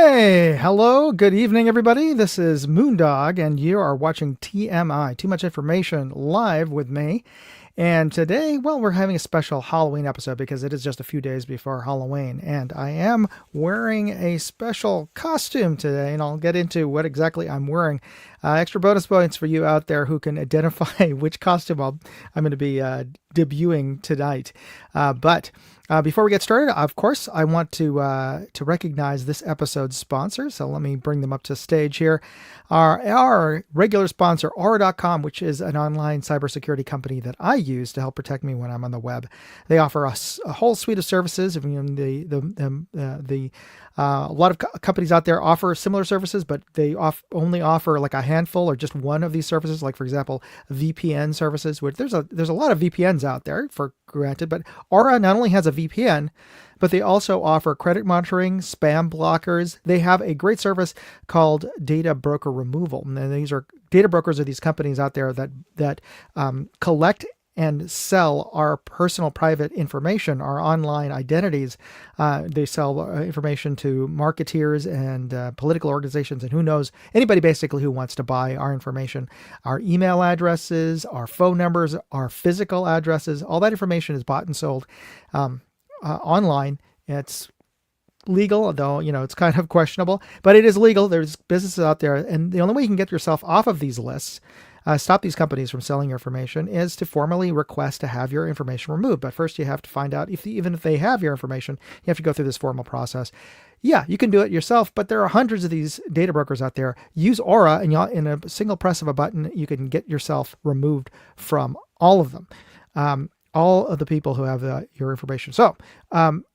Hey, hello, good evening, everybody. This is Moondog, and you are watching TMI, Too Much Information, live with me. And today, well, we're having a special Halloween episode because it is just a few days before Halloween. And I am wearing a special costume today, and I'll get into what exactly I'm wearing. Extra bonus points for you out there who can identify which costume I'm going to be debuting tonight. But before we get started, of course, I want to recognize this episode's sponsor. So let me bring them up to stage here. Our regular sponsor, Aura.com, which is an online cybersecurity company that I use to help protect me when I'm on the web. They offer us a whole suite of services. I mean, a lot of companies out there offer similar services, but they only offer like a handful or just one of these services. Like, for example, VPN services, which there's a lot of VPNs out there, for granted, but Aura not only has a VPN, but they also offer credit monitoring, spam blockers. They have a great service called data broker removal. And these are data brokers are these companies out there that collect and sell our personal private information, our online identities. They sell information to marketeers and political organizations, and who knows, anybody basically who wants to buy our information. Our email addresses, our phone numbers, our physical addresses, all that information is bought and sold online. It's legal, though, it's kind of questionable, but it is legal. There's businesses out there, and the only way you can get yourself off of these lists, stop these companies from selling your information, is to formally request to have your information removed. But first you have to find out even if they have your information, you have to go through this formal process. Yeah, you can do it yourself, but there are hundreds of these data brokers out there. Use Aura, and in a single press of a button, you can get yourself removed from all of them. All of the people who have your information. So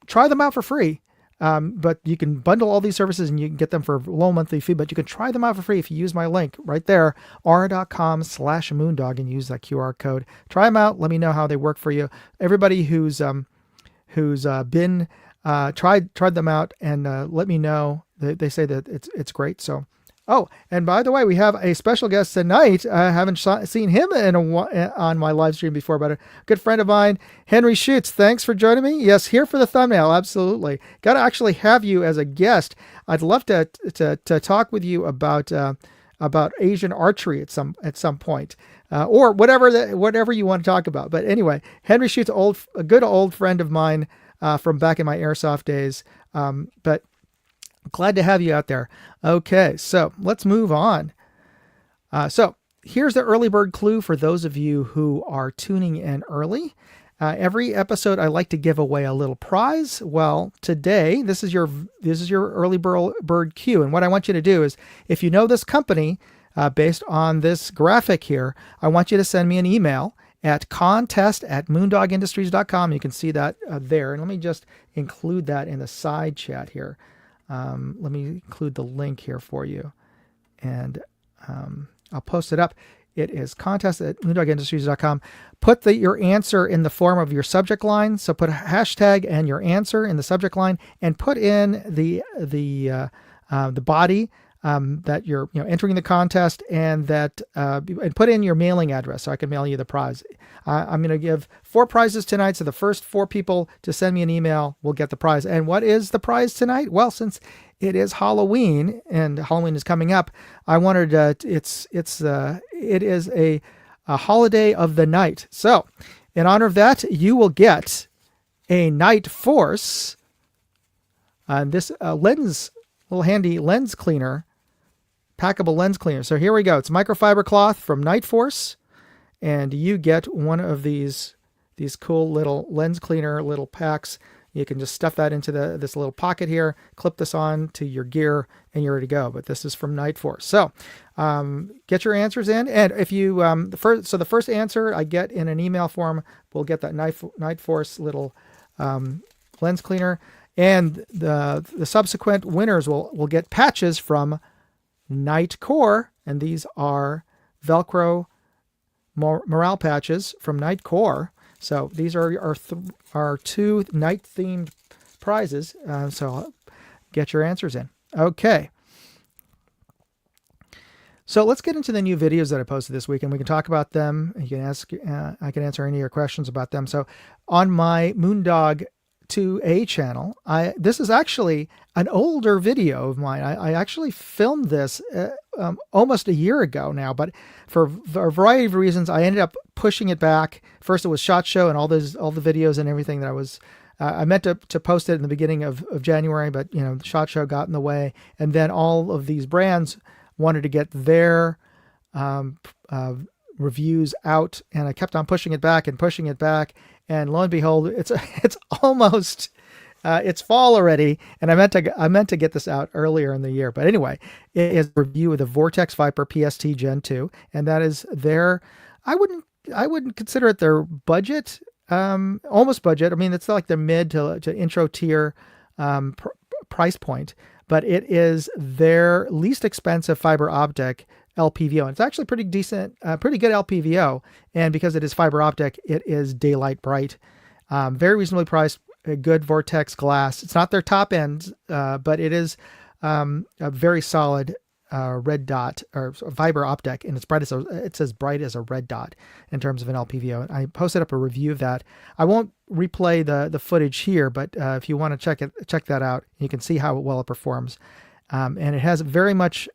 try them out for free. But you can bundle all these services and you can get them for a low monthly fee, but you can try them out for free if you use my link right there, aura.com/moondog, and use that QR code. Try them out. Let me know how they work for you. Everybody who's been tried them out, and let me know. They say that it's great. So, oh, and by the way, we have a special guest tonight. I haven't seen him on my live stream before, but a good friend of mine, Henry Schutz. Thanks for joining me. Yes, here for the thumbnail. Absolutely. Got to actually have you as a guest. I'd love to talk with you about Asian archery at some point, or whatever you want to talk about. But anyway, Henry Schutz, a good old friend of mine from back in my airsoft days. But glad to have you out there. Okay, so let's move on. So here's the early bird clue for those of you who are tuning in early. Every episode, I like to give away a little prize. Well, today, this is your early bird cue. And what I want you to do is, if you know this company, based on this graphic here, I want you to send me an email at contest@moondogindustries.com. You can see that there. And let me just include that in the side chat here. Let me include the link here for you, and I'll post it up. It is contest@moondogindustries.com. Put your answer in the form of your subject line. So put a hashtag and your answer in the subject line, and put in the body that you're entering the contest, and and put in your mailing address so I can mail you the prize. I'm going to give 4 prizes tonight, so the first 4 people to send me an email will get the prize. And what is the prize tonight? Well, since it is Halloween and Halloween is coming up, I wanted it is a holiday of the night. So in honor of that, you will get a Night Force, this little handy lens cleaner, packable lens cleaner. So here we go. It's microfiber cloth from Night Force, and you get one of these cool little lens cleaner little packs. You can just stuff that into this little pocket here, clip this on to your gear, and you're ready to go. But this is from Night Force. So get your answers in, and if you the first answer I get in an email form, we'll get that Night Force little lens cleaner, and the subsequent winners will get patches from Night Core, and these are Velcro morale patches from Night Core. So these are our 2 night-themed prizes. So get your answers in. Okay. So let's get into the new videos that I posted this week, and we can talk about them. You can ask, I can answer any of your questions about them. So on my Moondog to a channel. This is actually an older video of mine. I actually filmed this almost a year ago now, but for a variety of reasons, I ended up pushing it back. First, it was SHOT Show and all the videos and everything that I meant to post it in the beginning of January, but the SHOT Show got in the way, and then all of these brands wanted to get their reviews out, and I kept on pushing it back, and lo and behold, it's almost it's fall already, and I meant to get this out earlier in the year. But anyway, it is a review of the Vortex Viper PST Gen 2, and that is their, I wouldn't consider it their budget, almost budget. I mean, it's like their mid to intro tier price point, but it is their least expensive fiber optic LPVO, and it's actually pretty decent, pretty good LPVO. And because it is fiber optic, it is daylight bright, very reasonably priced, a good Vortex glass. It's not their top end, but it is a very solid red dot or fiber optic, and it's as bright as a red dot in terms of an LPVO. I posted up a review of that. I won't replay the footage here, but if you want to check that out, you can see how well it performs. And it has very much,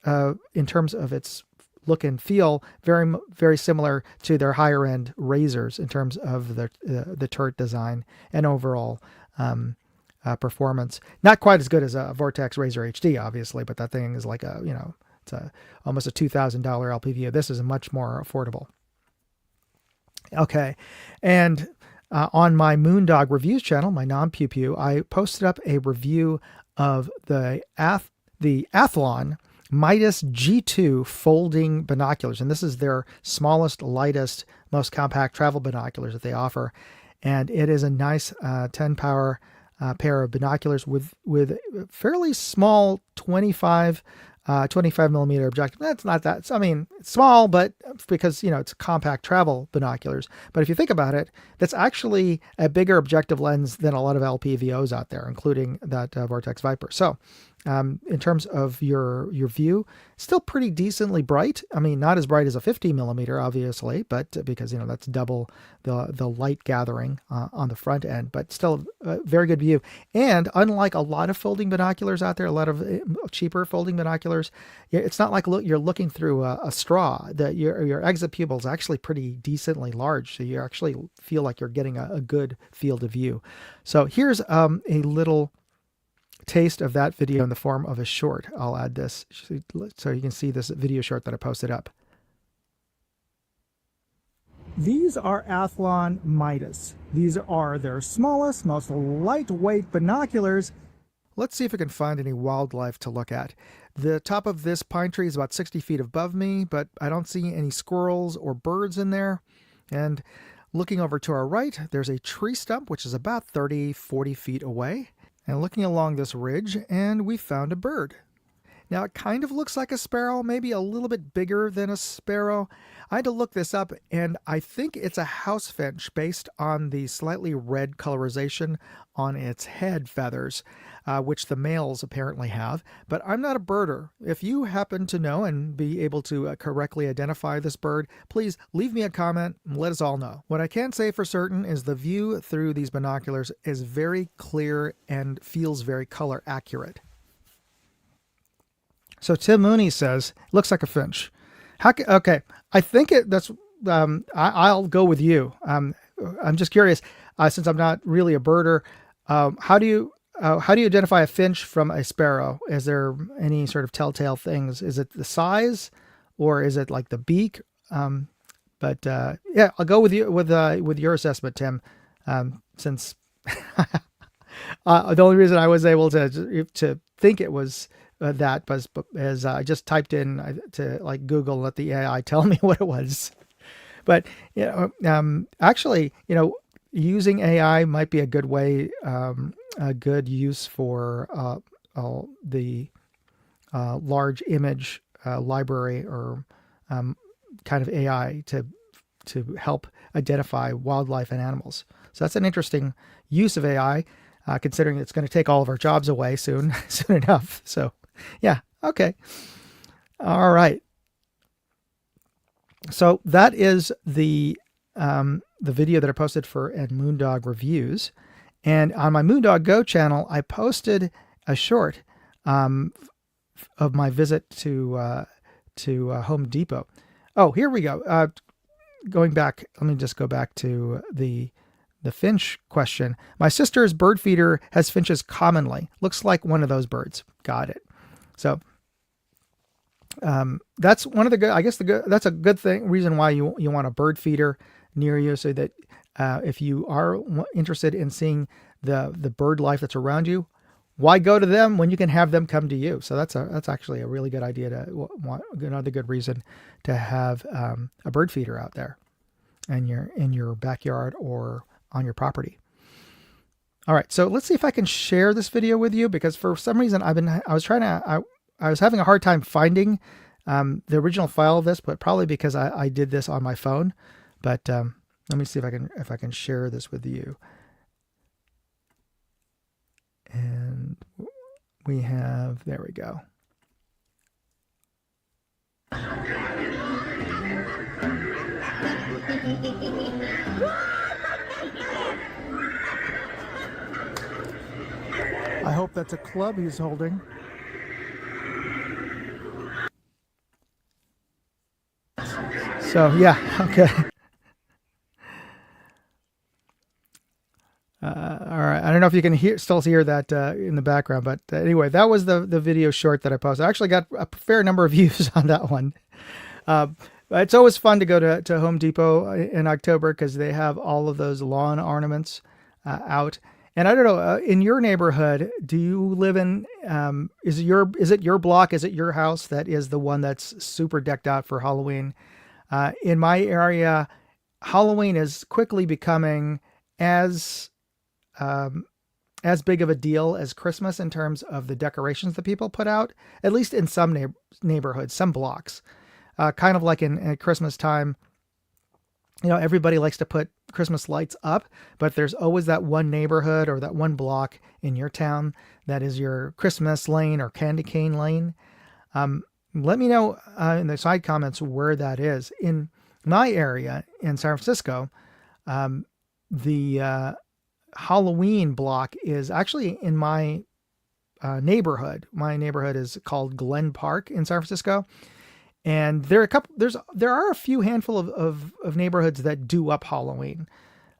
in terms of its look and feel, very, very similar to their higher end razors in terms of the turret design and overall performance. Not quite as good as a Vortex Razor HD, obviously, but that thing is like it's almost a $2,000 LPVO. This is much more affordable. Okay, and on my Moondog Reviews channel, my non-pew pew, I posted up a review of the Athlon Midas G2 folding binoculars, and this is their smallest, lightest, most compact travel binoculars that they offer, and it is a nice 10 power pair of binoculars with fairly small 25 millimeter objective. That's not that, I mean, it's small, but because it's compact travel binoculars. But if you think about it, that's actually a bigger objective lens than a lot of LPVOs out there, including that Vortex Viper. So in terms of your view, still pretty decently bright. I mean, not as bright as a 50 millimeter, obviously, but because that's double the light gathering on the front end, but still a very good view. And unlike a lot of folding binoculars out there, a lot of cheaper folding binoculars, it's not like you're looking through a straw. That your exit pupil is actually pretty decently large, so you actually feel like you're getting a good field of view. So here's a little taste of that video in the form of a short. I'll add this so you can see this video short that I posted up. These are Athlon Midas. These are their smallest, most lightweight binoculars. Let's see if we can find any wildlife to look at. The top of this pine tree is about 60 feet above me, but I don't see any squirrels or birds in there. And looking over to our right, there's a tree stump, which is about 30-40 feet away. And looking along this ridge, and we found a bird. Now, it kind of looks like a sparrow, maybe a little bit bigger than a sparrow. I had to look this up, and I think it's a house finch based on the slightly red colorization on its head feathers, which the males apparently have. But I'm not a birder. If you happen to know and be able to correctly identify this bird, please leave me a comment and let us all know. What I can say for certain is the view through these binoculars is very clear and feels very color accurate. So Tim Mooney says, looks like a finch. Okay, I think that's, I'll go with you. I'm just curious, since I'm not really a birder, how do you identify a finch from a sparrow? Is there any sort of telltale things? Is it the size, or is it like the beak? Yeah, I'll go with you with your assessment, Tim, since the only reason I was able to think it was that was as I just typed in to like Google, let the AI tell me what it was. But actually, using AI might be a good way, a good use for the large image library or kind of AI to help identify wildlife and animals. So that's an interesting use of AI, considering it's going to take all of our jobs away soon enough. So yeah, okay. All right. So that is the video that I posted for Moondog Reviews. And on my Moondog Go channel, I posted a short of my visit to Home Depot. Oh, here we go. Going back, let me just go back to the finch question. My sister's bird feeder has finches commonly. Looks like one of those birds. Got it. So that's one of the good. I guess that's a good thing. Reason why you want a bird feeder near you, so that if you are interested in seeing the bird life that's around you, why go to them when you can have them come to you? So that's actually a really good idea another good reason to have a bird feeder out there in your backyard or on your property. All right, so let's see if I can share this video with you, because for some reason I was having a hard time finding the original file of this, but probably because I did this on my phone. But let me see if I can share this with you. And we have, there we go. I hope that's a club he's holding. So yeah, okay. All right, I don't know if you can still hear that in the background, but anyway, that was the video short that I posted. I actually got a fair number of views on that one. It's always fun to go to Home Depot in October, because they have all of those lawn ornaments out. And I don't know, in your neighborhood, do you live in, is it your block, is it your house that is the one that's super decked out for Halloween? In my area, Halloween is quickly becoming as big of a deal as Christmas in terms of the decorations that people put out, at least in some neighborhoods, some blocks. Kind of like at Christmas time, everybody likes to put Christmas lights up, but there's always that one neighborhood or that one block in your town that is your Christmas lane or candy cane lane. Let me know in the side comments where that is. In my area in San Francisco, the Halloween block is actually in my neighborhood. My neighborhood is called Glen Park in San Francisco. And there are a few handful of neighborhoods that do up Halloween.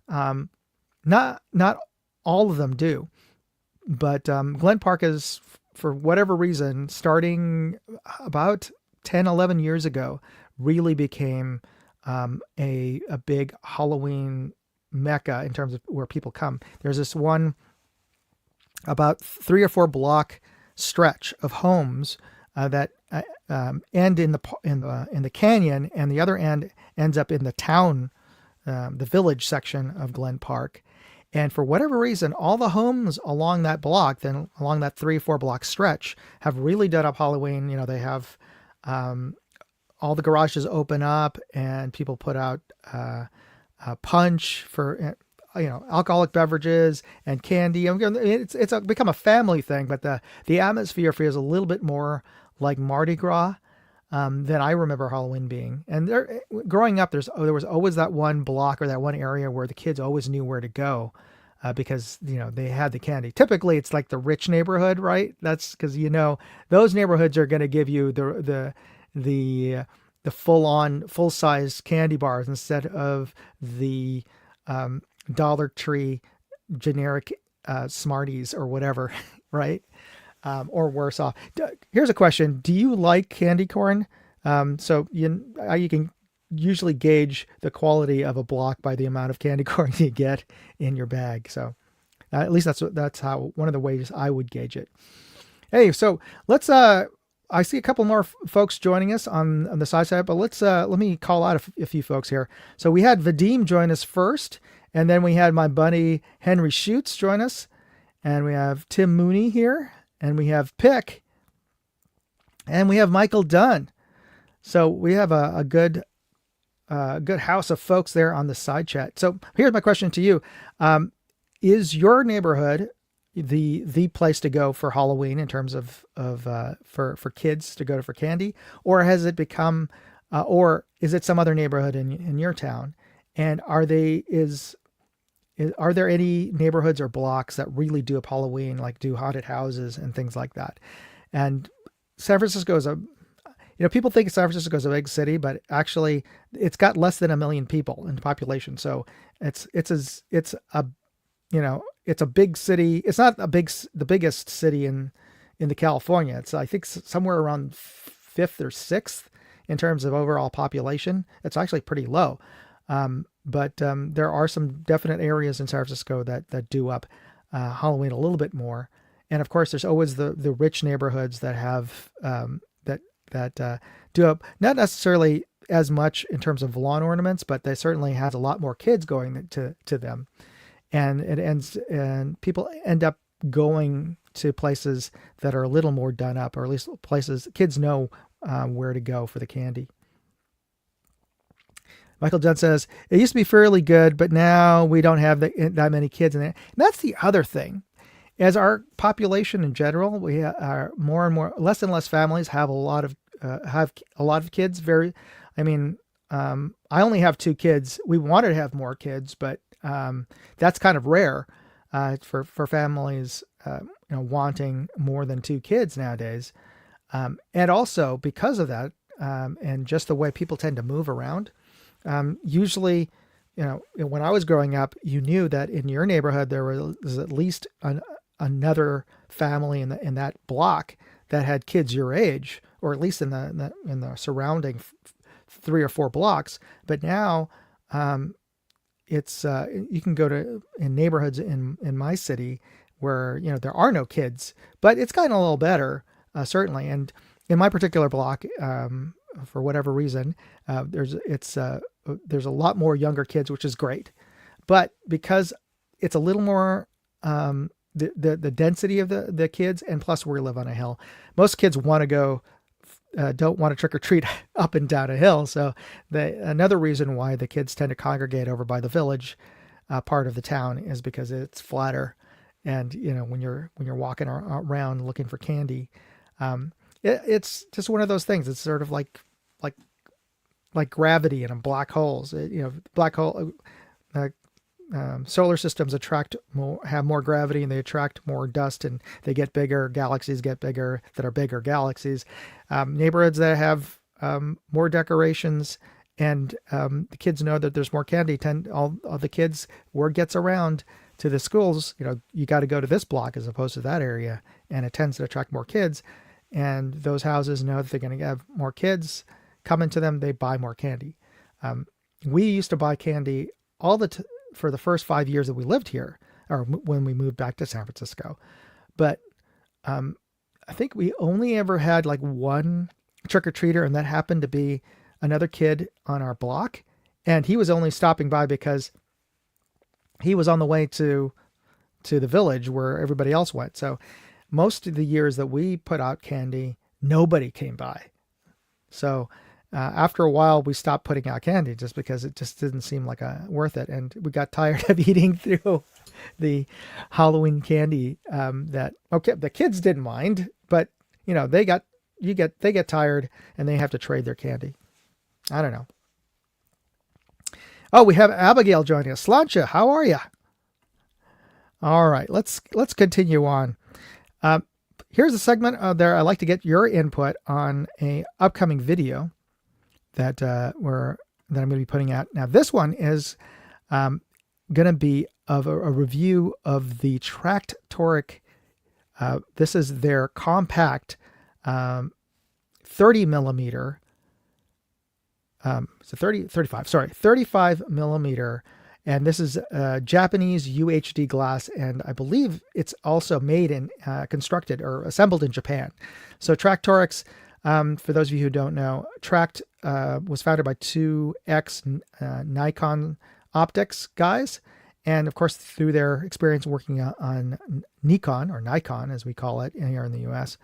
Not all of them do, but Glen Park is, for whatever reason, starting about 10, 11 years ago, really became a big Halloween mecca in terms of where people come. There's this one about 3 or 4 block stretch of homes that end in the canyon, and the other end ends up in the town, the village section of Glen Park. And for whatever reason, all the homes along that block, then along that 3 or 4 block stretch, have really done up Halloween. They have all the garages open up, and people put out punch for alcoholic beverages and candy. It's become a family thing, but the atmosphere feels a little bit more like Mardi Gras than I remember Halloween being. And growing up, there was always that one block or that one area where the kids always knew where to go because they had the candy. Typically, it's like the rich neighborhood, right? That's because those neighborhoods are going to give you the full-size candy bars instead of the Dollar Tree generic Smarties or whatever, right? Or worse off. Here's a question. Do you like candy corn? So you can usually gauge the quality of a block by the amount of candy corn you get in your bag. So at least that's how one of the ways I would gauge it. Hey, so let's I see a couple more folks joining us on the side, but let me call out a few folks here. So we had Vadim join us first, and then we had my buddy Henry Schutz join us, and we have Tim Mooney here, and we have Pick, and we have Michael Dunn. So we have a good house of folks there on the side chat. So here's my question to you: is your neighborhood the place to go for Halloween in terms of for kids to go to for candy, or has it become, or is it some other neighborhood in your town? And is are there any neighborhoods or blocks that really do up Halloween, like do haunted houses and things like that? And San Francisco is people think San Francisco is a big city, but actually it's got less than 1 million people in population. So it's a big city. It's not the biggest city in the California. It's, I think, somewhere around fifth or sixth in terms of overall population. It's actually pretty low. But there are some definite areas in San Francisco that do up Halloween a little bit more. And of course, there's always the rich neighborhoods that have that do up, not necessarily as much in terms of lawn ornaments, but they certainly have a lot more kids going to them. And people end up going to places that are a little more done up, or at least places kids know where to go for the candy. Michael Judd says, it used to be fairly good, but now we don't have that many kids in there. And that's the other thing. As our population in general, we are more and more, less and less families have a lot of kids. I only have 2 kids. We wanted to have more kids, but that's kind of rare for families, wanting more than 2 kids nowadays. And also because of that, and just the way people tend to move around, usually, when I was growing up, you knew that in your neighborhood there was at least another family in that block that had kids your age, or at least in the surrounding 3 or 4 blocks. But now, it's you can go to in neighborhoods in my city where there are no kids, but it's gotten a little better, certainly. And in my particular block, for whatever reason, there's a lot more younger kids, which is great. But because it's a little more the density of the kids, and plus we live on a hill, most kids want to go. Don't want to trick or treat up and down a hill. So another reason why the kids tend to congregate over by the village part of the town is because it's flatter. And, when you're walking around looking for candy, it's just one of those things. It's sort of like gravity and black holes. Black hole, solar systems have more gravity, and they attract more dust, and they get bigger. Galaxies get bigger that are bigger galaxies. Neighborhoods that have more decorations, and the kids know that there's more candy. All the kids, word gets around to the schools. You got to go to this block as opposed to that area, and it tends to attract more kids. And those houses know that they're going to have more kids coming to them. They buy more candy. We used to buy candy for the first 5 years that we lived here, or when we moved back to San Francisco. But I think we only ever had like one trick-or-treater, and that happened to be another kid on our block. And he was only stopping by because he was on the way to the village where everybody else went. So most of the years that we put out candy, nobody came by. So after a while, we stopped putting out candy just because it just didn't seem like worth it. And we got tired of eating through the Halloween candy the kids didn't mind, but they get tired and they have to trade their candy. I don't know. Oh, we have Abigail joining us. Slancha, how are you? All right, let's continue on. Here's a segment there. I'd like to get your input on a upcoming video that I'm going to be putting out. Now, this one is going to be of a review of the Tractoric. This is their compact 30 millimeter. 35 millimeter. And this is Japanese UHD glass. And I believe it's also made and constructed or assembled in Japan. So Tractorics, for those of you who don't know, Tract was founded by 2X Nikon optics guys. And of course, through their experience working on Nikon, or Nikon as we call it here in the US,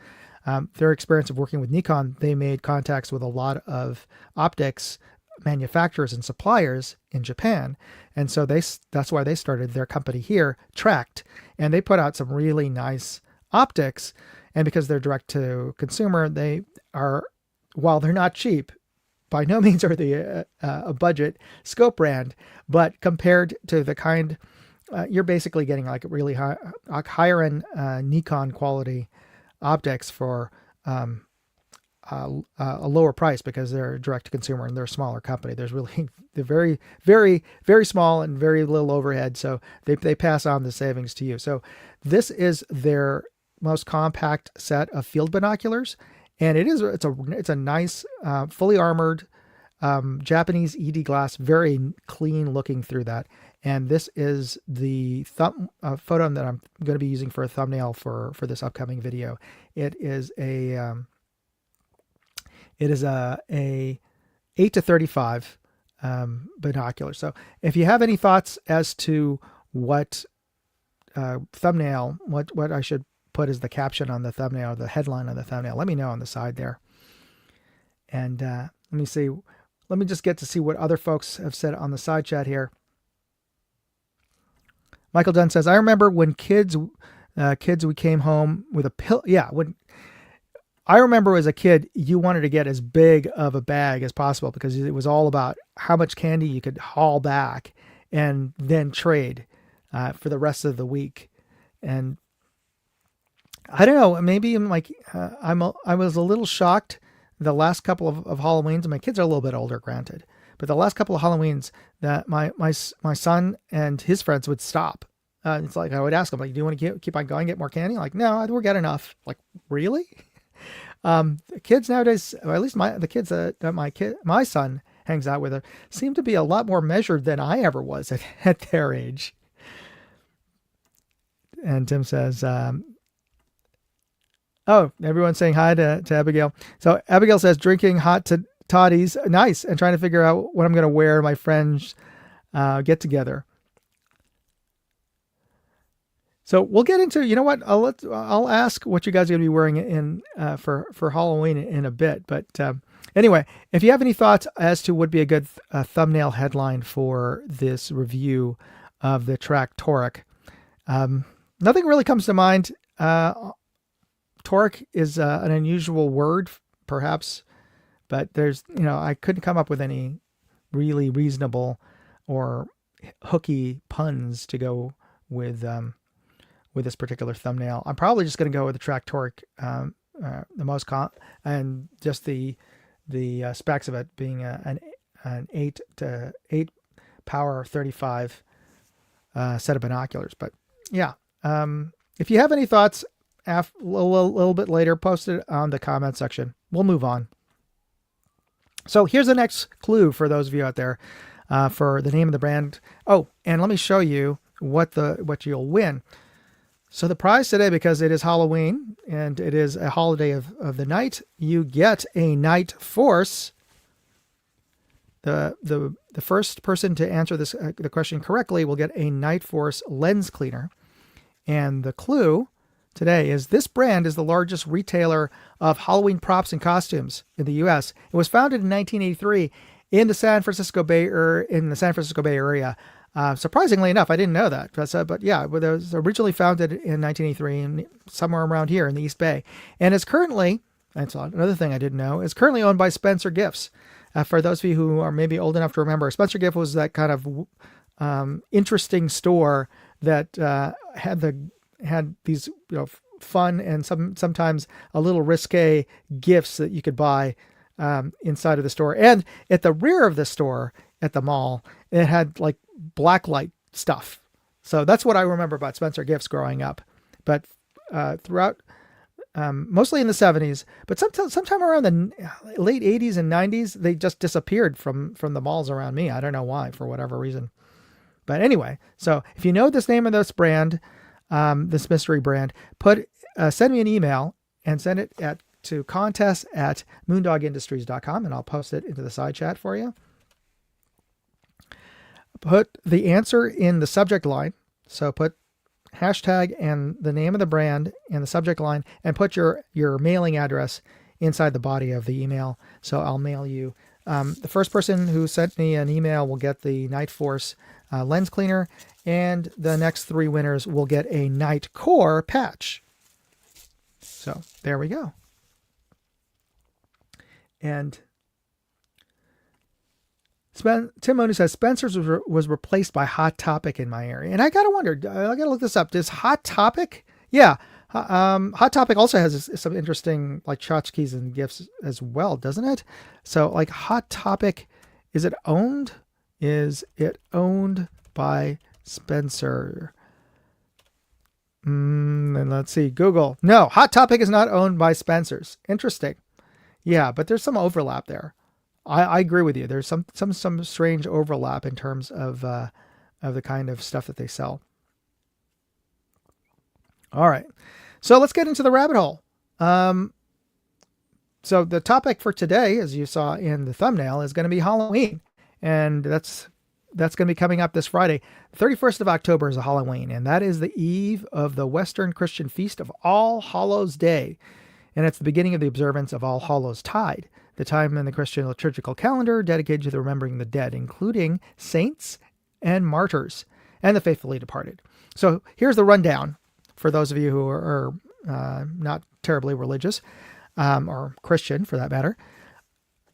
their experience of working with Nikon, they made contacts with a lot of optics manufacturers and suppliers in Japan. And so that's why they started their company here, Tract. And they put out some really nice optics. And because they're direct to consumer, they are, while they're not cheap, by no means are they a budget scope brand, but compared to the kind you're basically getting like really higher end Nikon quality optics for a lower price because they're direct to consumer and they're a smaller company. They're very, very, very small and very little overhead. So they pass on the savings to you. So this is their most compact set of field binoculars. And it's a nice, fully armored, Japanese ED glass, very clean looking through that. And this is the photo that I'm going to be using for a thumbnail for this upcoming video. It is a 8-35 binocular. So if you have any thoughts as to what thumbnail, what I should put as the caption on the thumbnail, or the headline on the thumbnail, let me know on the side there. And let me see. Let me just get to see what other folks have said on the side chat here. Michael Dunn says, I remember when kids we came home with a pill. Yeah, when I remember as a kid, you wanted to get as big of a bag as possible because it was all about how much candy you could haul back and then trade for the rest of the week. And I don't know, maybe I'm like, I was a little shocked the last couple of Halloweens. My kids are a little bit older, granted, but the last couple of Halloweens that my son and his friends would stop. It's like, I would ask them, like, do you want to keep on going, get more candy? Like, no, we'll get enough. Like, really? Kids nowadays, or at least the kids that my son hangs out with, seem to be a lot more measured than I ever was at their age. And Tim says, oh, everyone's saying hi to Abigail. So Abigail says, drinking hot toddies, nice, and trying to figure out what I'm going to wear to my friends get together. So we'll get into, you know what, I'll ask what you guys are going to be wearing in for Halloween in a bit. But anyway, if you have any thoughts as to what would be a good thumbnail headline for this review of the Track Toric, nothing really comes to mind. Toric is an unusual word, perhaps, but I couldn't come up with any really reasonable or hooky puns to go with this particular thumbnail. I'm probably just going to go with the Track Toric, the most and just the specs of it being an 8 power 35 set of binoculars. But yeah, if you have any thoughts, a little bit later, post it on the comment section. We'll move on. So here's the next clue for those of you out there for the name of the brand. Oh, and let me show you what you'll win. So the prize today, because it is Halloween and it is a holiday of the night, you get a Night Force. The first person to answer the question correctly will get a Night Force lens cleaner. And the clue today is this brand is the largest retailer of Halloween props and costumes in the U.S. It was founded in 1983 in the San Francisco Bay Area. Surprisingly enough, I didn't know that. But yeah, it was originally founded in 1983 and somewhere around here in the East Bay. And it's currently, that's another thing I didn't know, is currently owned by Spencer Gifts. For those of you who are maybe old enough to remember, Spencer Gifts was that kind of interesting store that had these fun and sometimes a little risque gifts that you could buy inside of the store. And at the rear of the store at the mall, it had like blacklight stuff. So that's what I remember about Spencer Gifts growing up. But throughout, mostly in the 70s, but sometime around the late 80s and 90s, they just disappeared from the malls around me. I don't know why, for whatever reason. But anyway, so if you know this name of this brand, this mystery brand, send me an email and send it to contest@moondogindustries.com, and I'll post it into the side chat for you. Put the answer in the subject line. So put hashtag and the name of the brand in the subject line, and put your mailing address inside the body of the email. So I'll mail you. The first person who sent me an email will get the Night Force lens cleaner, and the next 3 winners will get a Night Core patch. So there we go. Tim Mooney says Spencer's was replaced by Hot Topic in my area, and I gotta wonder. I gotta look this up. Does Hot Topic? Yeah, Hot Topic also has some interesting like tchotchkes and gifts as well, doesn't it? So like Hot Topic, is it owned? Is it owned by Spencer? And let's see. Google. No, Hot Topic is not owned by Spencer's. Interesting. Yeah, but there's some overlap there. I agree with you. There's some strange overlap in terms of the kind of stuff that they sell. All right, so let's get into the rabbit hole. So the topic for today, as you saw in the thumbnail, is going to be Halloween, and that's going to be coming up this Friday. 31st of October is a Halloween, and that is the eve of the Western Christian feast of All Hallows Day, and it's the beginning of the observance of All Hallows Tide, the time in the Christian liturgical calendar dedicated to the remembering the dead, including saints and martyrs and the faithfully departed. So here's the rundown for those of you who are not terribly religious or Christian for that matter.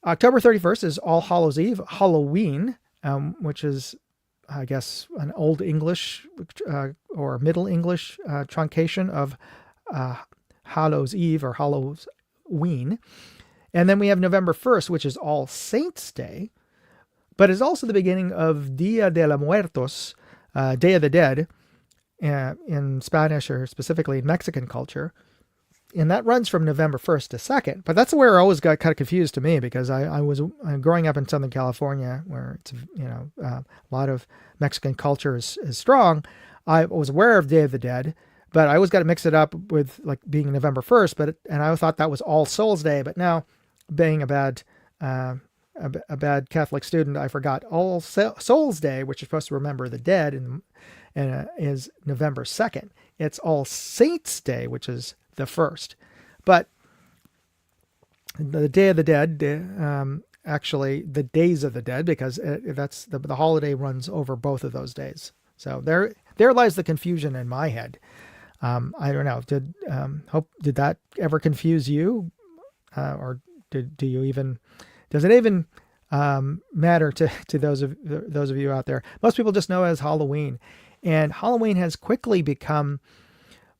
October 31st is All Hallows Eve, Halloween, which is, I guess, an Old English or Middle English truncation of Hallows Eve or Halloween. And then we have November 1st, which is All Saints Day, but it's also the beginning of Dia de los Muertos, Day of the Dead, in Spanish or specifically in Mexican culture. And that runs from November 1st to 2nd. But that's where it always got kind of confused to me, because I was growing up in Southern California, where it's, a lot of Mexican culture is strong. I was aware of Day of the Dead, but I always got to mix it up with like being November 1st. And I thought that was All Souls Day. But now, being a bad Catholic student, I forgot All Souls Day, which is supposed to remember the dead, and is November 2nd. It's All Saints Day, which is the 1st. But the Day of the Dead, actually the Days of the Dead, because that's the holiday runs over both of those days. So there lies the confusion in my head. I don't know. Did that ever confuse you, or do you even? Does it even matter to those of you out there? Most people just know it as Halloween, and Halloween has quickly become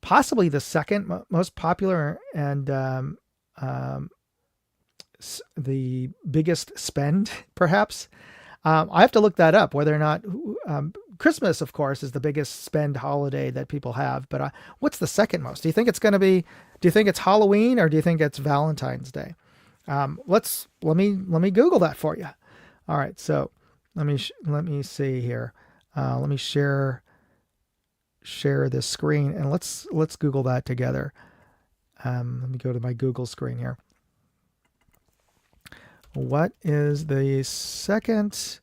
possibly the second most popular and the biggest spend, perhaps. I have to look that up, whether or not Christmas, of course, is the biggest spend holiday that people have. But what's the second most? Do you think it's going to be? Do you think it's Halloween, or do you think it's Valentine's Day? Let me Google that for you. All right, so let me see here. Let me share this screen, and let's Google that together. Let me go to my Google screen here. What is the second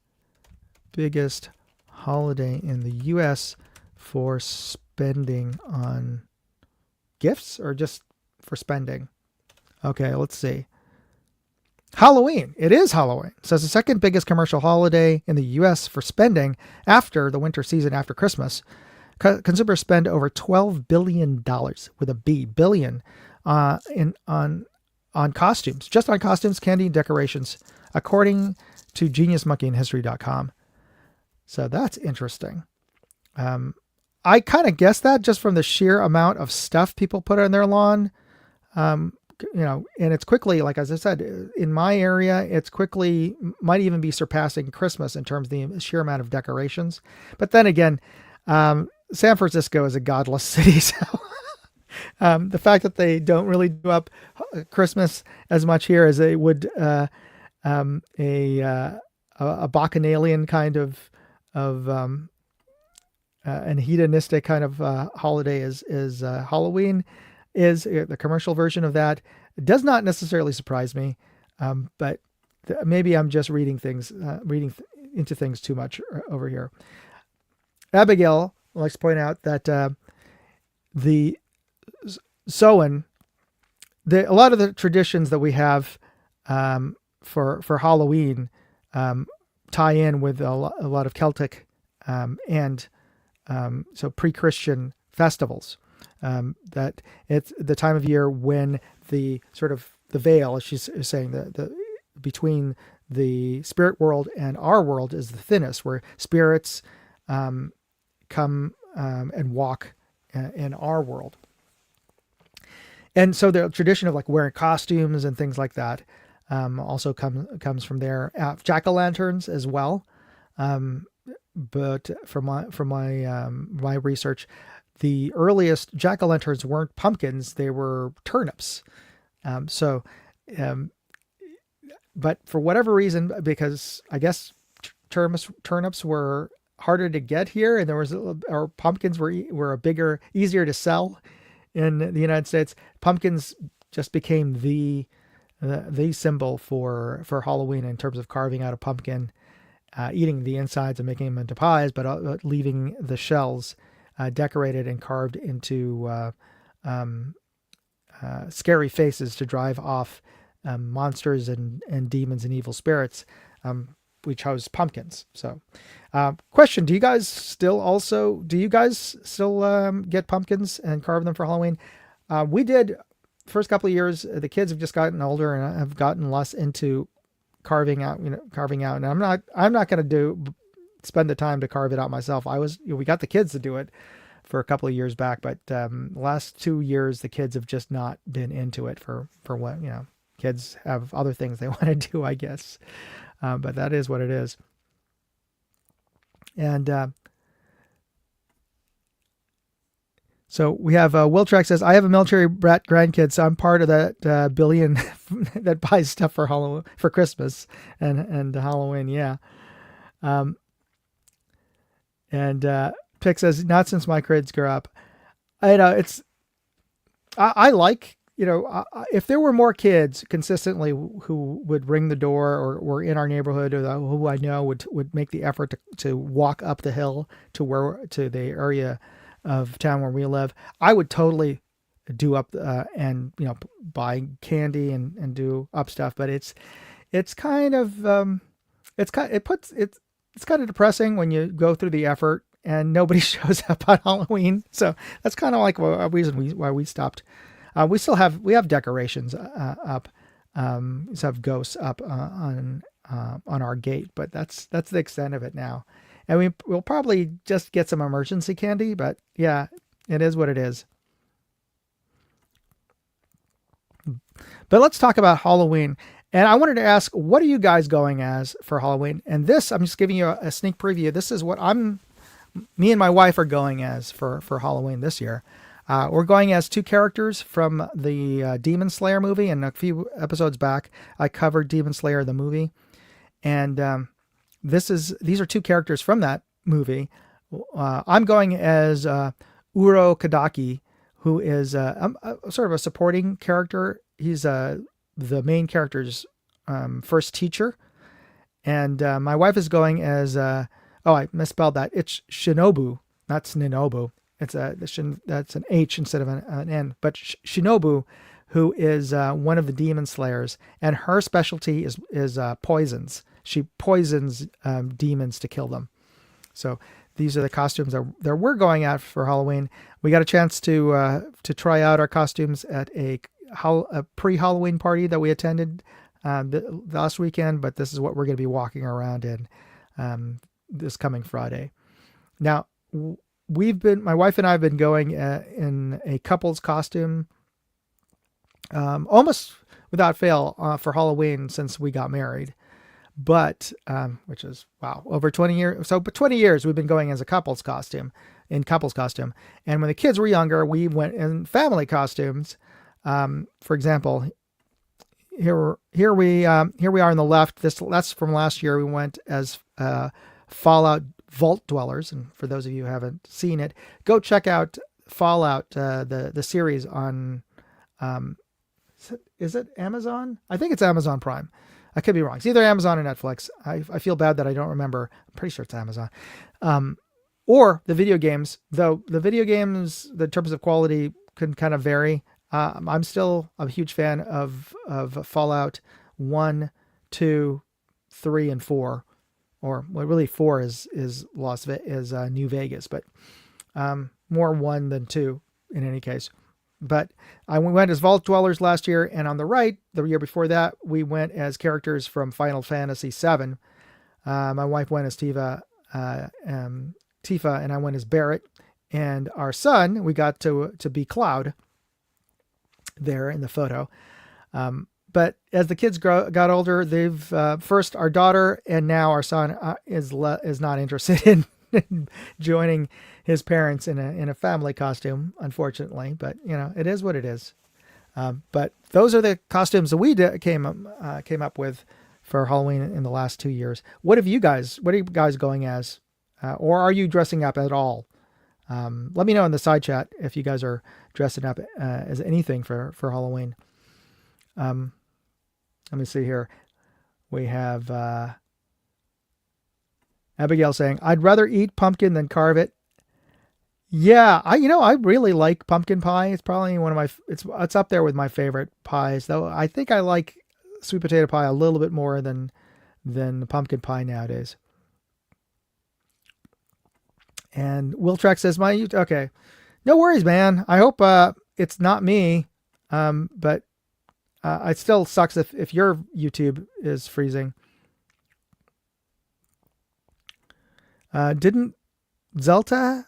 biggest holiday in the U.S. for spending on gifts, or just for spending? Okay, let's see. Halloween. It is Halloween. So it's the second biggest commercial holiday in the U.S. for spending after the winter season, after Christmas. Consumers spend over $12 billion, with a B, billion, on costumes, just on costumes, candy, and decorations, according to GeniusMonkeyandHistory.com. So that's interesting. I kind of guessed that just from the sheer amount of stuff people put on their lawn. And it's quickly, like, as I said, in my area, it's quickly might even be surpassing Christmas in terms of the sheer amount of decorations. But then again, San Francisco is a godless city. So the fact that they don't really do up Christmas as much here as they would a bacchanalian kind of and hedonistic kind of holiday is Halloween, is the commercial version of that. It does not necessarily surprise me, but maybe I'm just reading into things too much over here. Abigail likes to point out that the Samhain, a lot of the traditions that we have for Halloween tie in with a lot of Celtic and so pre-Christian festivals. That it's the time of year when the sort of the veil, as she's saying, the between the spirit world and our world is the thinnest, where spirits come and walk in our world. And so the tradition of like wearing costumes and things like that also comes from there. Jack-o'-lanterns as well. But from my research, the earliest jack-o'-lanterns weren't pumpkins; they were turnips. But for whatever reason, because I guess turnips were harder to get here, and or pumpkins were a bigger, easier to sell in the United States. Pumpkins just became the symbol for Halloween in terms of carving out a pumpkin, eating the insides and making them into pies, but leaving the shells decorated and carved into scary faces to drive off monsters and demons and evil spirits. We chose pumpkins. So, question: do you guys still get pumpkins and carve them for Halloween? We did. First couple of years, the kids have just gotten older and have gotten less into carving out. And I'm not going to spend the time to carve it out myself. We got the kids to do it for a couple of years back, but last 2 years the kids have just not been into it for what, kids have other things they want to do, I guess. But that is what it is. And so we have Will Track says, I have a military brat grandkid, so I'm part of that billion that buys stuff for Halloween, for Christmas and Halloween. Yeah. Pick says, not since my kids grew up. I like, if there were more kids consistently who would ring the door or were in our neighborhood, or who I know would make the effort to walk up the hill to the area of town where we live, I would totally do up and buy candy and do up stuff. But it's kind of depressing when you go through the effort and nobody shows up on Halloween. So that's kind of like a reason why we stopped. We have decorations up. We still have ghosts up on our gate, but that's the extent of it now. And we'll probably just get some emergency candy, but yeah, it is what it is. But let's talk about Halloween. And I wanted to ask, what are you guys going as for Halloween? And I'm just giving you a sneak preview. This is what me and my wife are going as for Halloween this year. We're going as two characters from the Demon Slayer movie, and a few episodes back, I covered Demon Slayer, the movie. And these are two characters from that movie. I'm going as Uro Kadaki, who is sort of a supporting character. He's the main character's first teacher. And my wife is going as, I misspelled that. It's Shinobu, not Sninobu. That's an H instead of an N. But Shinobu, who is one of the demon slayers, and her specialty is poisons. She poisons demons to kill them. So these are the costumes that we're going at for Halloween. We got a chance to try out our costumes at a pre-Halloween party that we attended last weekend, but this is what we're going to be walking around in this coming Friday. Now, my wife and I have been going in a couple's costume almost without fail for Halloween since we got married. But which is over 20 years. So, but 20 years we've been going as a couple's costume. And when the kids were younger, we went in family costumes. For example, here we are on the left. That's from last year. We went as Fallout Vault Dwellers, and for those of you who haven't seen it, go check out Fallout, the series on. Is it Amazon? I think it's Amazon Prime. I could be wrong. It's either Amazon or Netflix. I feel bad that I don't remember. I'm pretty sure it's Amazon. Or the video games, though the video games, the terms of quality can kind of vary. I'm still a huge fan of Fallout 1, 2, 3, and 4. Or well, really 4 is New Vegas, but more 1 than 2 in any case. But we went as Vault Dwellers last year, and on the right, the year before that, we went as characters from Final Fantasy VII. My wife went as Tifa, and I went as Barrett. And our son, we got to be Cloud there in the photo. But as the kids got older, they've first our daughter and now our son is not interested in joining his parents in a family costume, unfortunately. But it is what it is. But those are the costumes that we came up with for Halloween in the last 2 years. What are you guys going as, or are you dressing up at all? Let me know in the side chat if you guys are dressing up as anything for Halloween. Let me see here. We have Abigail saying, "I'd rather eat pumpkin than carve it." Yeah, I really like pumpkin pie. It's probably one of my it's up there with my favorite pies. Though I think I like sweet potato pie a little bit more than pumpkin pie nowadays. And Will Track says, okay, no worries, man. I hope it's not me. But it still sucks if your YouTube is freezing. Didn't Zelda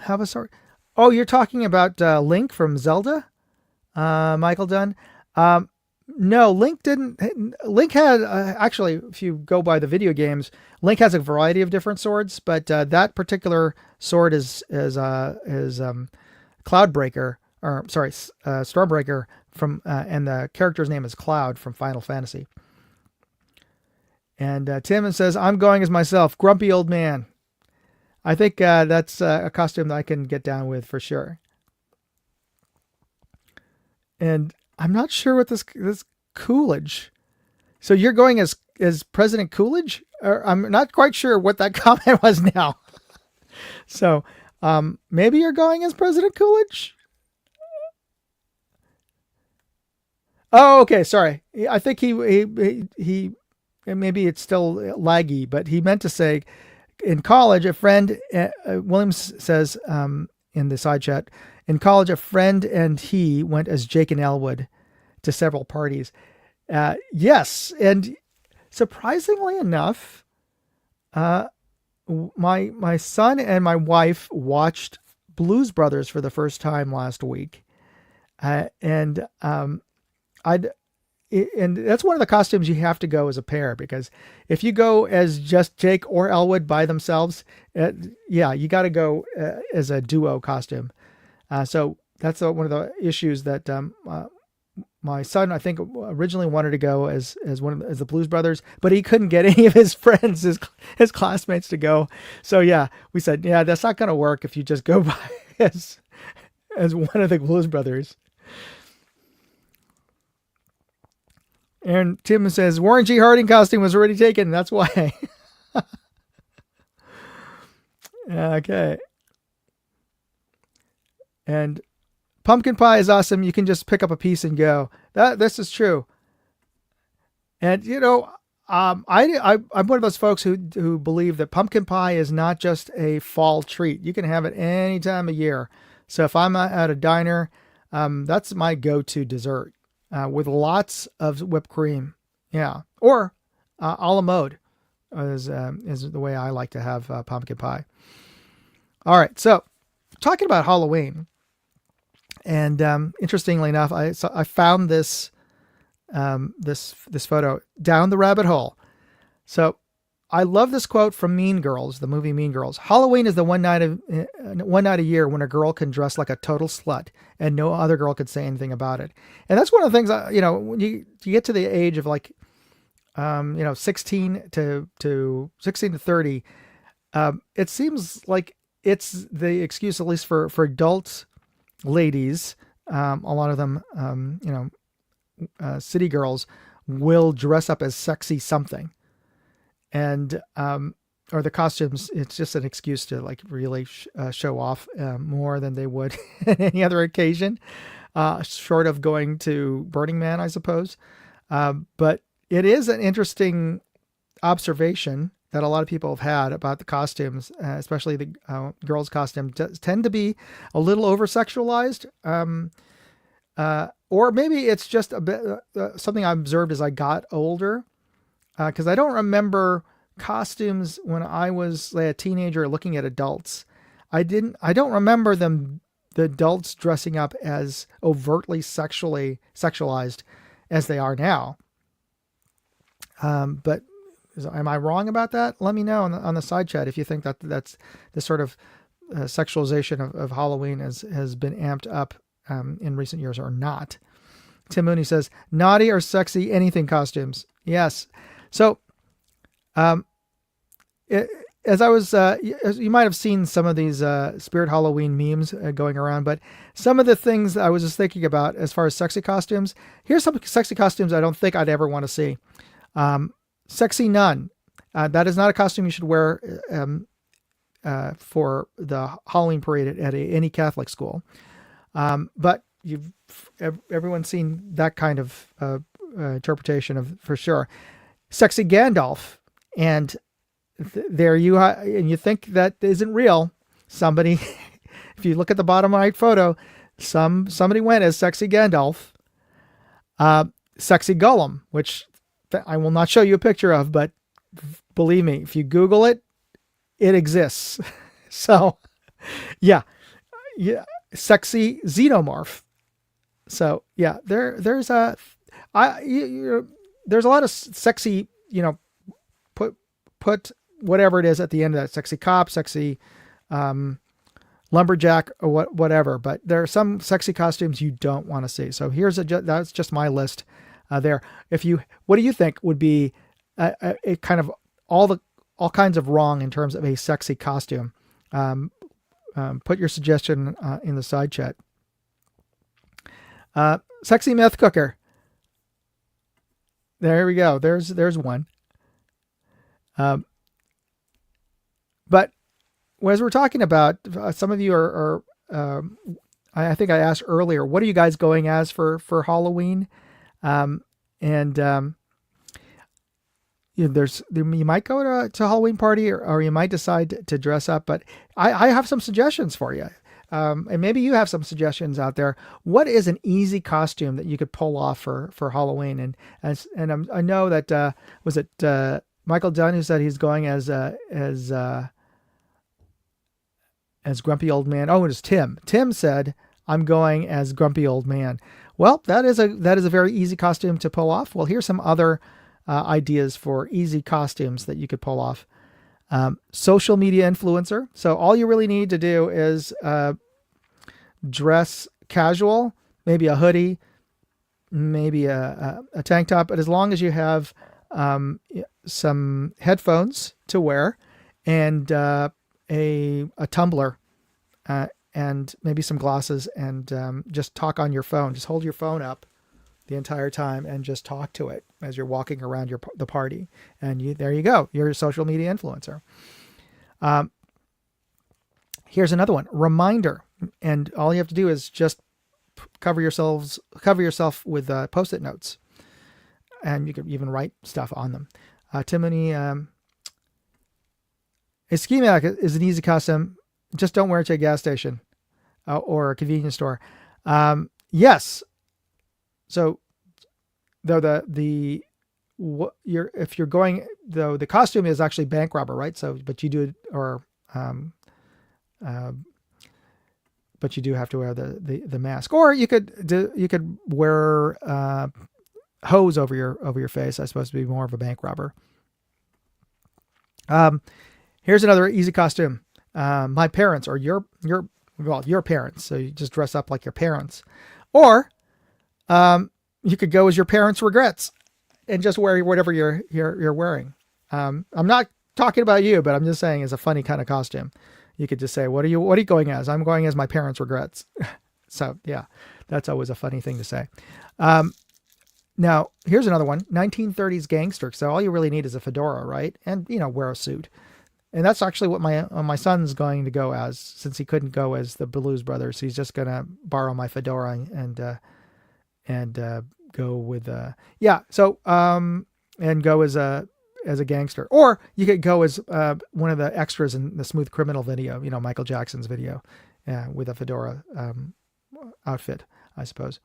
have a sword? Oh, you're talking about Link from Zelda? Michael Dunn? No, Link didn't. Link had actually, if you go by the video games, Link has a variety of different swords, but that particular sword is Cloudbreaker, or sorry, Stormbreaker from, and the character's name is Cloud from Final Fantasy. And Tim says, "I'm going as myself, grumpy old man." I think that's a costume that I can get down with for sure. And I'm not sure what this Coolidge. So you're going as President Coolidge? Or I'm not quite sure what that comment was now. So maybe you're going as President Coolidge? Oh, okay. Sorry. I think he maybe it's still laggy, but he meant to say, in college, a friend, Williams says in the side chat, in college, a friend and he went as Jake and Elwood to several parties. Yes. And surprisingly enough, my son and my wife watched Blues Brothers for the first time last week. And that's one of the costumes you have to go as a pair, because if you go as just Jake or Elwood by themselves, you got to go as a duo costume. So that's one of the issues that my son, I think, originally wanted to go as the Blues Brothers, but he couldn't get any of his friends, his classmates, to go. So yeah, we said, yeah, that's not going to work if you just go by as one of the Blues Brothers. And Tim says, Warren G. Harding costume was already taken. That's why. Okay. And pumpkin pie is awesome. You can just pick up a piece and go. This is true. And, I'm one of those folks who believe that pumpkin pie is not just a fall treat. You can have it any time of year. So if I'm at a diner, that's my go-to dessert. With lots of whipped cream. Yeah. Or a la mode is the way I like to have pumpkin pie. All right. So talking about Halloween, and interestingly enough, I found this photo down the rabbit hole. So I love this quote from Mean Girls, the movie Mean Girls. Halloween is the one night a year when a girl can dress like a total slut and no other girl could say anything about it. And that's one of the things, when you get to the age of 16 to 30, it seems like it's the excuse, at least for adult ladies. A lot of them, city girls will dress up as sexy something. And, or the costumes, it's just an excuse to really show off more than they would at any other occasion, short of going to Burning Man, I suppose. But it is an interesting observation that a lot of people have had about the costumes, especially the girls' costume, tend to be a little over sexualized. Or maybe it's just a bit something I observed as I got older, because I don't remember costumes when I was like a teenager looking at adults. I don't remember the adults dressing up as overtly sexualized as they are now. But am I wrong about that? Let me know on the side chat if you think that that's the sort of sexualization of Halloween has been amped up in recent years or not. Tim Mooney says, naughty or sexy anything costumes. Yes. So, as I was, as you might have seen some of these Spirit Halloween memes going around, but some of the things I was just thinking about as far as sexy costumes, here's some sexy costumes I don't think I'd ever want to see. Sexy nun. That is not a costume you should wear for the Halloween parade at any Catholic school. But everyone's seen that kind of interpretation of, for sure. Sexy Gandalf, and there you and you think that isn't real. Somebody, if you look at the bottom right photo, somebody went as sexy Gandalf. Sexy Gollum, which I will not show you a picture of, but believe me, if you Google it, it exists. So, yeah. Sexy Xenomorph. So yeah, there's a lot of sexy, put whatever it is at the end of that, sexy cop, sexy lumberjack, or whatever. But there are some sexy costumes you don't want to see. So that's just my list there. What do you think would be a kind of all kinds of wrong in terms of a sexy costume? Put your suggestion in the side chat. Sexy meth cooker. There we go. There's one. But as we're talking about, some of you are I think I asked earlier, what are you guys going as for Halloween? You might go to a Halloween party or you might decide to dress up, but I have some suggestions for you. And maybe you have some suggestions out there. What is an easy costume that you could pull off for Halloween? And I know that, was it Michael Dunn who said he's going as Grumpy Old Man? Oh, it was Tim. Tim said, I'm going as Grumpy Old Man. Well, that is a very easy costume to pull off. Well, here's some other ideas for easy costumes that you could pull off. Social media influencer. So all you really need to do is dress casual, maybe a hoodie, maybe a tank top, but as long as you have some headphones to wear and a tumbler and maybe some glasses and just talk on your phone. Just hold your phone up the entire time and just talk to it as you're walking around the party. And there you go. You're a social media influencer. Here's another one, reminder. And all you have to do is just cover yourself with Post-it notes. And you can even write stuff on them. Timony, a ski mask is an easy costume. Just don't wear it to a gas station or a convenience store. Yes. So, though the costume is actually bank robber, right? So, but you do but you do have to wear the mask, or you could wear hose over your face. That's supposed to be more of a bank robber. Here's another easy costume. My parents or your parents. So you just dress up like your parents, or you could go as your parents' regrets and just wear whatever you're wearing. I'm not talking about you, but I'm just saying it's a funny kind of costume. You could just say, what are you going as? I'm going as my parents' regrets. So yeah, that's always a funny thing to say. Now here's another one, 1930s gangster. So all you really need is a fedora, right? And wear a suit. And that's actually what my son's going to go as, since he couldn't go as the Blues Brothers. He's just going to borrow my fedora and go with and go as as a gangster, or you could go as one of the extras in the Smooth Criminal video, Michael Jackson's video, with a fedora outfit, I suppose.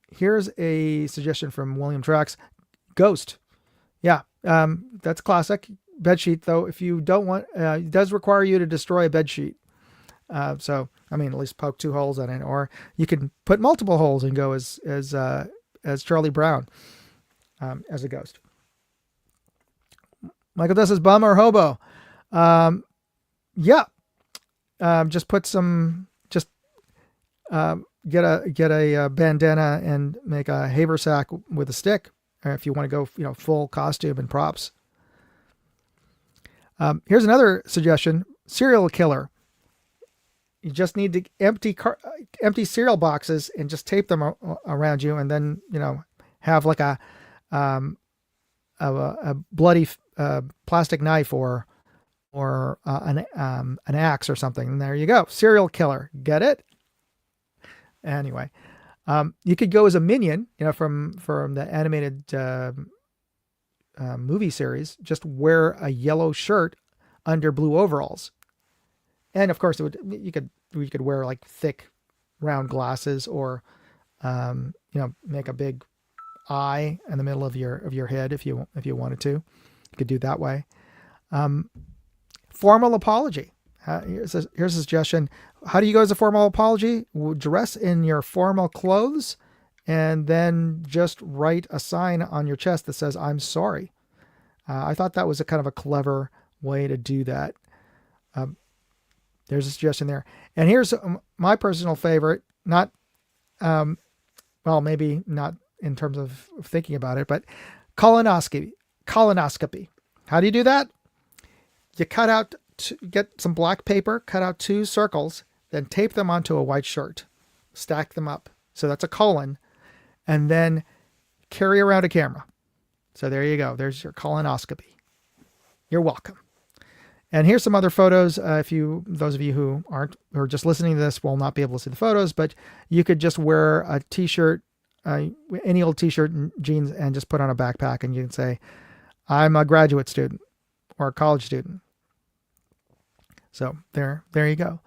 Here's a suggestion from William Trax. Ghost. Yeah, that's classic. Bedsheet, though, if you don't want, it does require you to destroy a bedsheet. So, at least poke 2 holes in it, or you can put multiple holes and go as Charlie Brown, as a ghost. Michael Does says bum or hobo. Yeah. Just put some, get a bandana and make a haversack with a stick, if you want to go, full costume and props. Here's another suggestion: serial killer. You just need to empty cereal boxes and just tape them around you, and then have like a bloody plastic knife or an axe or something. And there you go, serial killer. Get it? Anyway, you could go as a minion, from the animated movie series. Just wear a yellow shirt under blue overalls, and of course you could wear like thick round glasses, or make a big eye in the middle of your head if you wanted to. You could do that way. Formal apology. Here's a suggestion. How do you go as a formal apology? Dress in your formal clothes and then just write a sign on your chest that says, "I'm sorry." I thought that was a kind of a clever way to do that. There's a suggestion there. And here's my personal favorite, not, maybe not in terms of thinking about it, but colonoscopy. How do you do that? You get some black paper, cut out 2 circles, then tape them onto a white shirt, stack them up. So that's a colon, and then carry around a camera. So there you go. There's your colonoscopy. You're welcome. And here's some other photos. Those of you who are just listening to this will not be able to see the photos, but you could just wear a t-shirt, any old t-shirt and jeans, and just put on a backpack, and you can say, "I'm a graduate student," or a college student. So there you go.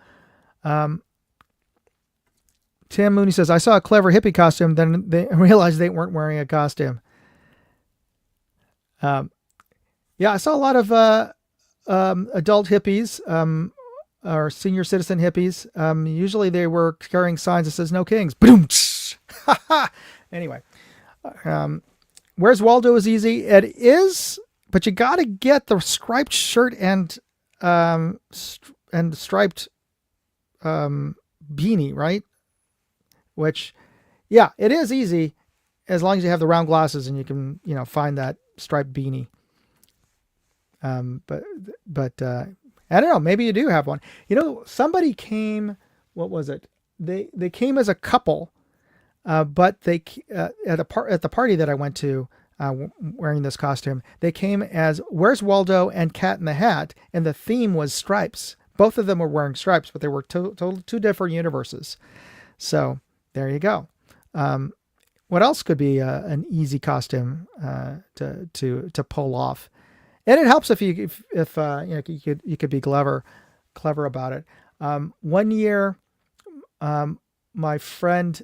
Tim Mooney says, "I saw a clever hippie costume, then they realized they weren't wearing a costume." Yeah, I saw a lot of adult hippies, or senior citizen hippies. Usually they were carrying signs that says "No Kings." Boom! Anyway, Where's Waldo is easy. It is, but you got to get the striped shirt and striped beanie, right? Which, yeah, it is easy as long as you have the round glasses and you can, find that striped beanie. But I don't know. Maybe you do have one. Somebody came. What was it? They came as a couple, but they at the party that I went to, wearing this costume, they came as Where's Waldo and Cat in the Hat, and the theme was stripes. Both of them were wearing stripes, but they were two different universes. So there you go. What else could be an easy costume to pull off? And it helps if you could be clever about it. One year, my friend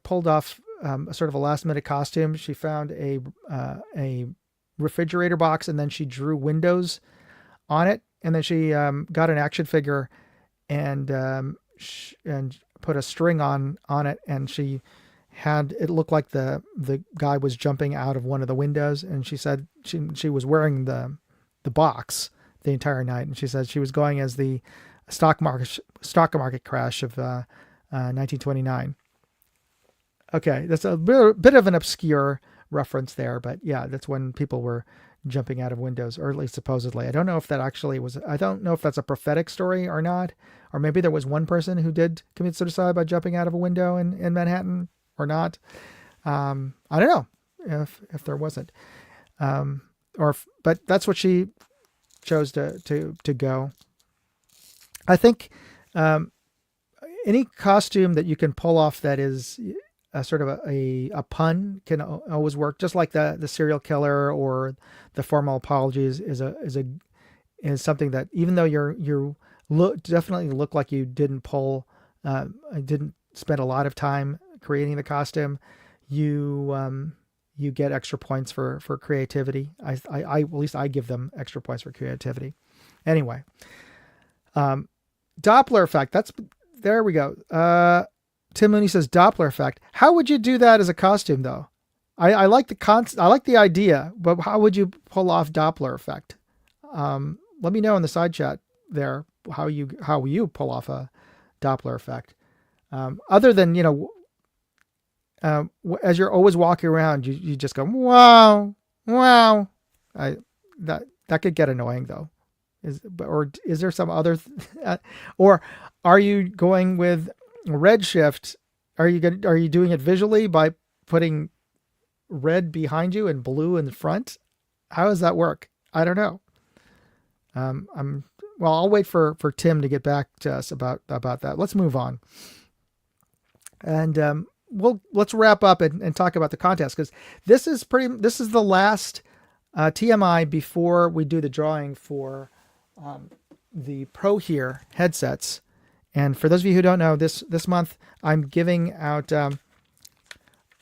pulled off a sort of a last minute costume. She found a refrigerator box, and then she drew windows on it, and then she got an action figure and put a string on it, and she had it look like the guy was jumping out of one of the windows, and she said she was wearing the box the entire night, and she said she was going as the stock market crash of 1929. Okay, that's a bit of an obscure reference there, but yeah, that's when people were jumping out of windows, or at least supposedly. I don't know if that actually was. I don't know if that's a prophetic story or not, or maybe there was one person who did commit suicide by jumping out of a window in Manhattan. Or not. I don't know if there wasn't. But that's what she chose to go. I think any costume that you can pull off that is a sort of a pun can always work, just like the serial killer or the formal apologies is something that, even though you definitely look like you didn't spend a lot of time creating the costume, you get extra points for creativity. I at least I give them extra points for creativity. Anyway, Doppler effect. There we go. Tim Mooney says Doppler effect. How would you do that as a costume, though? I like I like the idea, but how would you pull off Doppler effect? Let me know in the side chat there how you pull off a Doppler effect. Other than, as you're always walking around, you just go wow, wow. That could get annoying though. Is there some other, or are you going with redshift? Are you doing it visually by putting red behind you and blue in the front? How does that work? I don't know. I'll wait for Tim to get back to us about that. Let's move on. And let's wrap up and talk about the contest, because this is the last TMI before we do the drawing for the Pro Here headsets. And for those of you who don't know, this month I'm giving out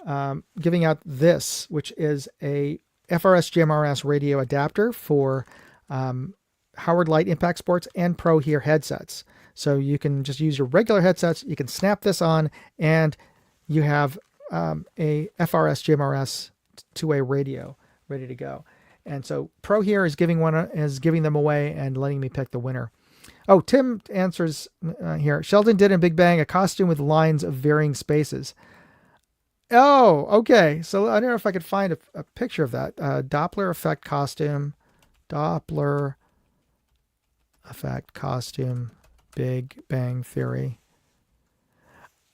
this, which is a FRS GMRS radio adapter for Howard Light Impact Sports and Pro Here headsets. So you can just use your regular headsets. You can snap this on, and you have a FRS GMRS two-way radio ready to go. And so Pro Here is giving them away and letting me pick the winner. Oh, Tim answers here. Sheldon did in Big Bang a costume with lines of varying spaces. Oh, okay. So I don't know if I could find a picture of that. Doppler effect costume. Doppler effect costume. Big Bang Theory.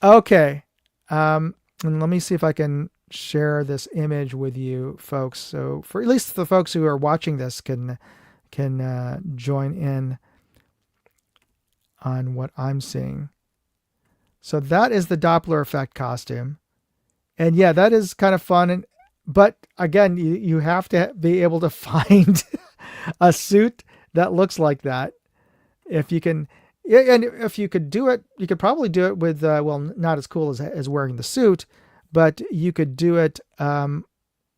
Okay. And let me see if I can share this image with you folks. So for at least the folks who are watching this can join in on what I'm seeing. So that is the Doppler effect costume. And yeah, that is kind of fun. But again, you have to be able to find a suit that looks like that. If you can, and if you could do it, you could probably do it with, not as cool as wearing the suit, but you could do it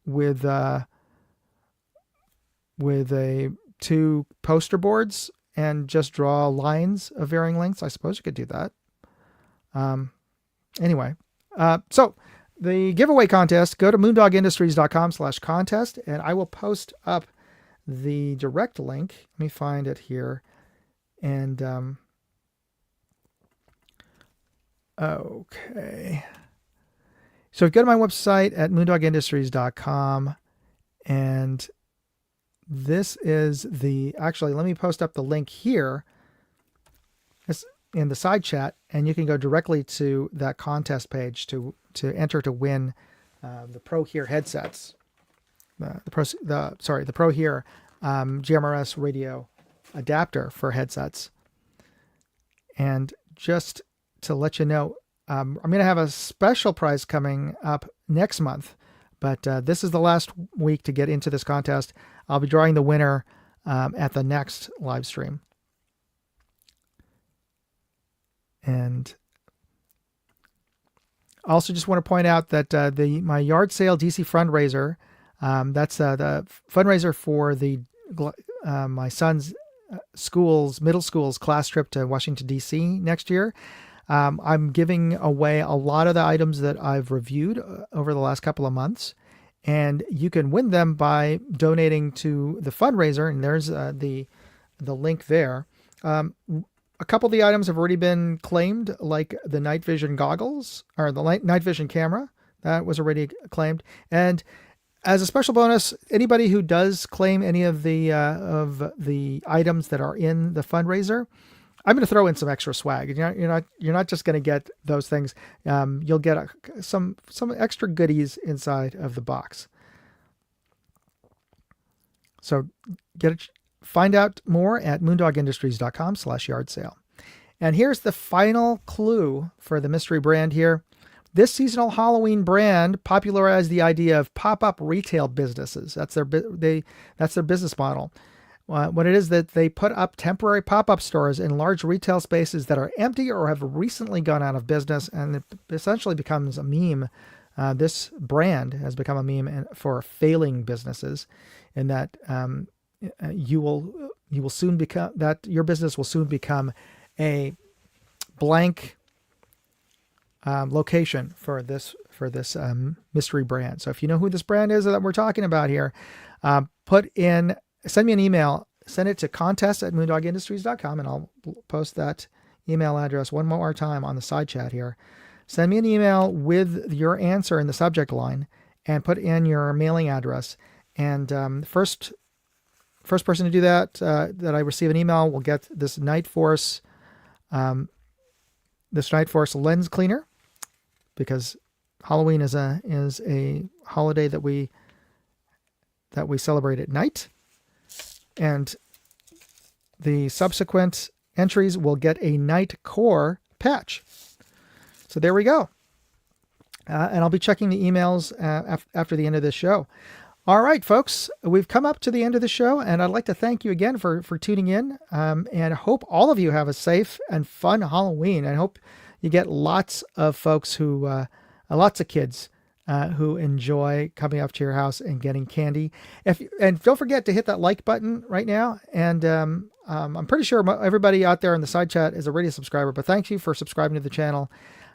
with two poster boards and just draw lines of varying lengths. I suppose you could do that. Anyway, so the giveaway contest, go to moondogindustries.com/contest, and I will post up the direct link. Let me find it here. And, okay. So go to my website at moondogindustries.com, and this is actually, let me post up the link here in the side chat, and you can go directly to that contest page to enter to win the Pro Here headsets. The Pro Here GMRS radio adapter for headsets. And just to let you know, I'm going to have a special prize coming up next month, but this is the last week to get into this contest. I'll be drawing the winner at the next live stream. And I also just want to point out that my yard sale DC fundraiser, that's the fundraiser for my son's middle school's class trip to Washington, D.C. next year. I'm giving away a lot of the items that I've reviewed over the last couple of months, and you can win them by donating to the fundraiser, and there's the link there. A couple of the items have already been claimed, like the night vision goggles, or the night vision camera. That was already claimed. And as a special bonus, anybody who does claim any of the items that are in the fundraiser, I'm going to throw in some extra swag. You're not just going to get those things. You'll get some extra goodies inside of the box. So find out more at moondogindustries.com/yard sale. And here's the final clue for the mystery brand here. This seasonal Halloween brand popularized the idea of pop-up retail businesses. That's their business model. What it is that they put up temporary pop-up stores in large retail spaces that are empty or have recently gone out of business, and it essentially becomes a meme. This brand has become a meme for failing businesses, in that you will soon become that your business will soon become a blank location for this mystery brand. So if you know who this brand is that we're talking about here, send me an email. Send it to contest@moondogindustries.com, and I'll post that email address one more time on the side chat here. Send me an email with your answer in the subject line, and put in your mailing address. And first person to do that, that I receive an email, will get this Night Force lens cleaner, because Halloween is a holiday that we celebrate at night. And the subsequent entries will get a Night Core patch. So there we go. And I'll be checking the emails after the end of this show. All right, folks, we've come up to the end of the show, and I'd like to thank you again for tuning in, and hope all of you have a safe and fun Halloween. I hope you get lots of folks lots of kids who enjoy coming up to your house and getting candy. And don't forget to hit that like button right now. And I'm pretty sure everybody out there in the side chat is already a subscriber, but thank you for subscribing to the channel.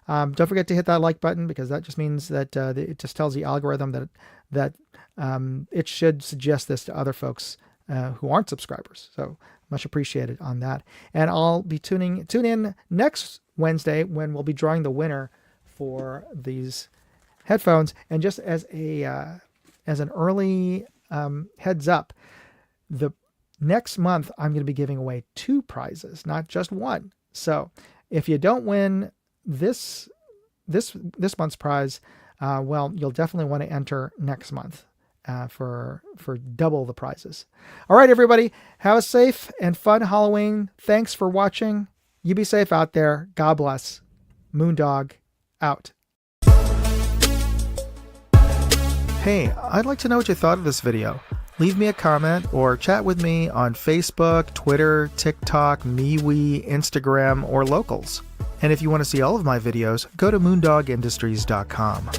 Don't forget to hit that like button, because that just means that it just tells the algorithm that it should suggest this to other folks who aren't subscribers. So much appreciated on that. And I'll be tune in next Wednesday, when we'll be drawing the winner for these headphones. And just as an early heads up, the next month I'm going to be giving away 2 prizes, not just one. So if you don't win this month's prize, well, you'll definitely want to enter next month for double the prizes. All right, everybody, have a safe and fun Halloween. Thanks for watching. You be safe out there. God bless. Moondog out. Hey, I'd like to know what you thought of this video. Leave me a comment or chat with me on Facebook, Twitter, TikTok, MeWe, Instagram, or Locals. And if you want to see all of my videos, go to moondogindustries.com.